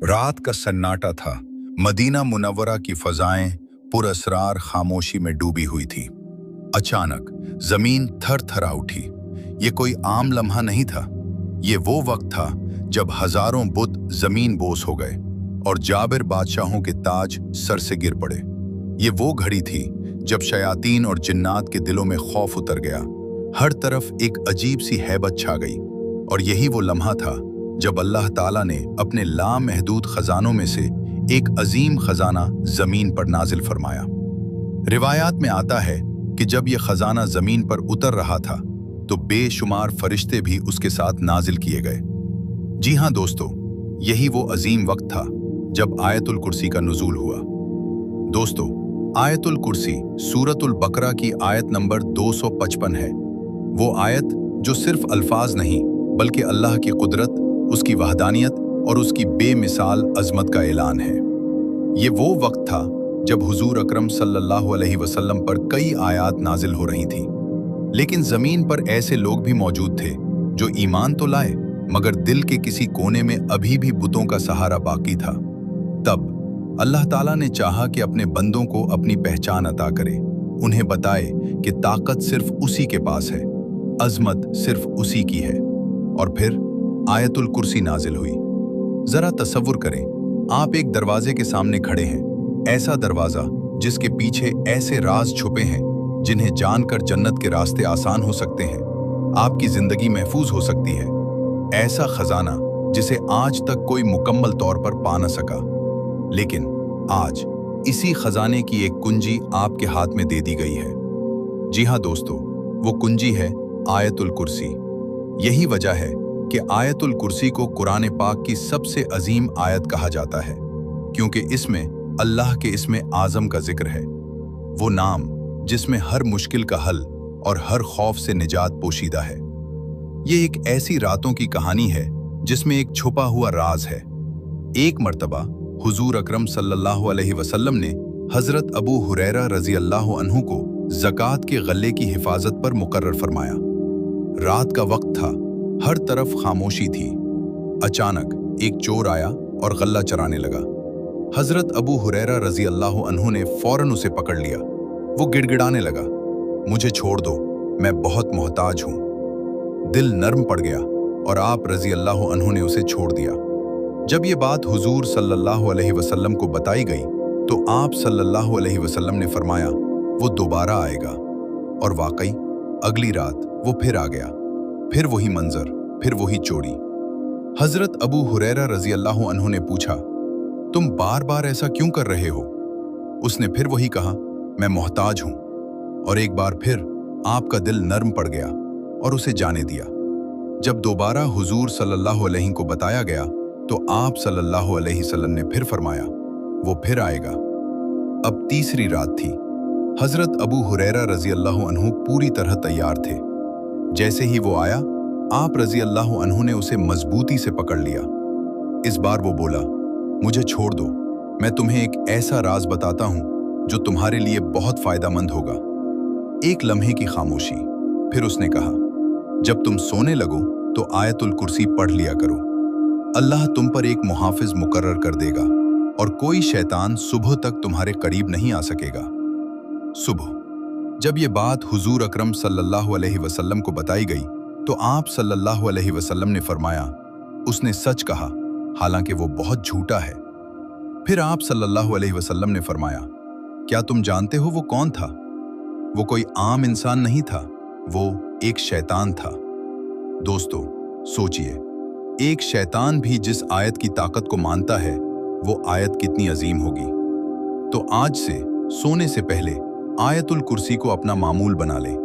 रात का सन्नाटा था। मदीना मुनव्वरा की फजाएं पुरअसरार खामोशी में डूबी हुई थी। अचानक जमीन थर थरा उठी। ये कोई आम लम्हा नहीं था। ये वो वक्त था जब हजारों बुत जमीन बोस हो गए और जाबिर बादशाहों के ताज सर से गिर पड़े। ये वो घड़ी थी जब शयातीन और जिन्नात के दिलों में खौफ उतर गया। हर तरफ एक अजीब सी हैबत छा गई। और यही वो लम्हा था जब अल्लाह ताला ने अपने लामहदूद खजानों में से एक अजीम खजाना जमीन पर नाजिल फरमाया। रिवायात में आता है कि जब यह खजाना जमीन पर उतर रहा था तो बेशुमार फरिश्ते भी उसके साथ नाजिल किए गए। जी हाँ दोस्तों, यही वो अजीम वक्त था जब आयतुल कुर्सी का नुज़ूल हुआ। दोस्तों, आयतुल कुर्सी सूरतुल बकरा की आयत नंबर 255 है। वो आयत जो सिर्फ अल्फाज नहीं बल्कि अल्लाह की कुदरत, उसकी वहदानियत और उसकी बेमिसाल अजमत का ऐलान है। ये वो वक्त था जब हुजूर अकरम सल्लल्लाहु अलैहि वसल्लम पर कई आयात नाजिल हो रही थीं, लेकिन जमीन पर ऐसे लोग भी मौजूद थे जो ईमान तो लाए मगर दिल के किसी कोने में अभी भी बुतों का सहारा बाकी था। तब अल्लाह ताला ने चाहा कि अपने बंदों को अपनी पहचान अता करे, उन्हें बताए कि ताकत सिर्फ उसी के पास है, अजमत सिर्फ उसी की है। और फिर आयतुल कुर्सी नाजिल हुई। जरा तसव्वुर करें, आप एक दरवाजे के सामने खड़े हैं, ऐसा दरवाजा जिसके पीछे ऐसे राज छुपे हैं जिन्हें जानकर जन्नत के रास्ते आसान हो सकते हैं, आपकी जिंदगी महफूज हो सकती है। ऐसा खजाना जिसे आज तक कोई मुकम्मल तौर पर पा न सका, लेकिन आज इसी खजाने की एक कुंजी आपके हाथ में दे दी गई है। जी हाँ दोस्तों, वो कुंजी है आयतुल कुर्सी। यही वजह है कि आयतुल कुर्सी को कुरान पाक की सबसे अजीम आयत कहा जाता है, क्योंकि इसमें अल्लाह के इस्मे आज़म का जिक्र है। वो नाम जिसमें हर मुश्किल का हल और हर खौफ से निजात पोशीदा है। ये एक ऐसी रातों की कहानी है जिसमें एक छुपा हुआ राज है। एक मर्तबा हुजूर अकरम सल्लल्लाहु अलैहि वसल्लम ने हजरत अबू हुरैरा रजी अल्लाह अन्हु को ज़कात के गल्ले की हिफाजत पर मुकर्रर फरमाया। रात का वक्त था, हर तरफ खामोशी थी। अचानक एक चोर आया और गल्ला चराने लगा। हजरत अबू हुरैरा रजी अल्लाह अन्हु ने फौरन उसे पकड़ लिया। वो गिड़गिड़ाने लगा, मुझे छोड़ दो, मैं बहुत मोहताज हूं। दिल नर्म पड़ गया और आप रजी अल्लाह अन्हु ने उसे छोड़ दिया। जब ये बात हुजूर सल्लल्लाहु अलैहि वसल्लम को बताई गई तो आप सल्लल्लाहु अलैहि वसल्लम ने फरमाया, वो दोबारा आएगा। और वाकई अगली रात वो फिर आ गया। फिर वही मंजर, फिर वही चोरी। हजरत अबू हुरैरा रजी अल्लाह अन्हु ने पूछा, तुम बार बार ऐसा क्यों कर रहे हो? उसने फिर वही कहा, मैं मोहताज हूं। और एक बार फिर आपका दिल नर्म पड़ गया और उसे जाने दिया। जब दोबारा हुजूर सल्लल्लाहु अलैहि को बताया गया तो आप सल्लल्लाहु अलैहि वसल्लम ने फिर फरमाया, वो फिर आएगा। अब तीसरी रात थी। हजरत अबू हुरैरा रजी अल्लाह अन्हु पूरी तरह तैयार थे। जैसे ही वो आया, आप रजी अल्लाह अन्हु ने उसे मजबूती से पकड़ लिया। इस बार वो बोला, मुझे छोड़ दो, मैं तुम्हें एक ऐसा राज बताता हूं जो तुम्हारे लिए बहुत फायदेमंद होगा। एक लम्हे की खामोशी। फिर उसने कहा, जब तुम सोने लगो तो आयतुल कुर्सी पढ़ लिया करो। अल्लाह तुम पर एक मुहाफिज मुकर्रर कर देगा और कोई शैतान सुबह तक तुम्हारे करीब नहीं आ सकेगा। सुबह जब ये बात हुजूर अकरम सल्लल्लाहु अलैहि वसल्लम को बताई गई तो आप सल्लल्लाहु अलैहि वसल्लम ने फरमाया, उसने सच कहा, हालांकि वो बहुत झूठा है। फिर आप सल्लल्लाहु अलैहि वसल्लम ने फरमाया, क्या तुम जानते हो वो कौन था? वो कोई आम इंसान नहीं था, वो एक शैतान था। दोस्तों सोचिए, एक शैतान भी जिस आयत की ताकत को मानता है, वो आयत कितनी अजीम होगी। तो आज से सोने से पहले आयतुल कुर्सी को अपना मामूल बना लें।